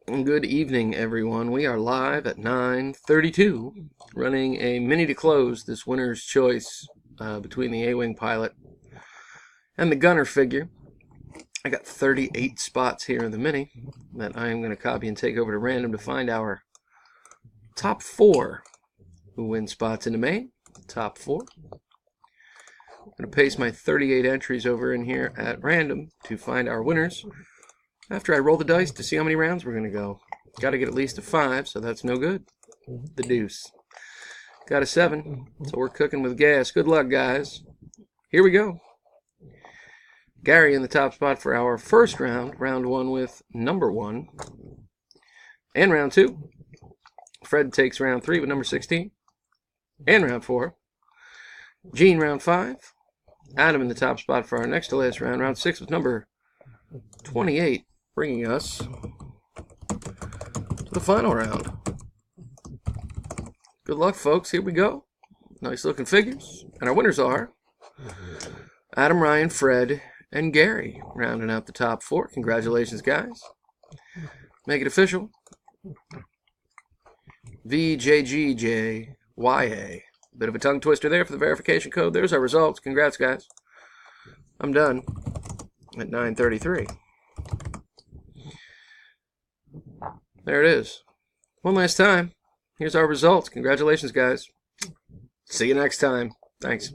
Good evening, everyone. We are live at 9:32, running a mini to close this winner's choice between the A-Wing pilot and the gunner figure. I got 38 spots here in the mini that I am going to copy and take over to random to find our top 4 who win spots in the main. Top 4. I'm going to paste my 38 entries over in here at random to find our winners. After I roll the dice to see how many rounds we're going to go. Got to get at least a 5, so that's no good. The deuce. Got a 7, so we're cooking with gas. Good luck, guys. Here we go. Gary in the top spot for our first round. Round 1 with number 1. And round 2. Fred takes round 3 with number 16. And round 4. Gene round 5. Adam in the top spot for our next to last round. Round 6 with number 28. Bringing us to the final round. Good luck, folks. Here we go. Nice looking figures. And our winners are Adam, Ryan, Fred, and Gary, rounding out the top 4. Congratulations, guys. Make it official. VJGJYA. Bit of a tongue twister there for the verification code. There's our results. Congrats, guys. I'm done at 9:33. There it is. One last time. Here's our results. Congratulations, guys. See you next time. Thanks.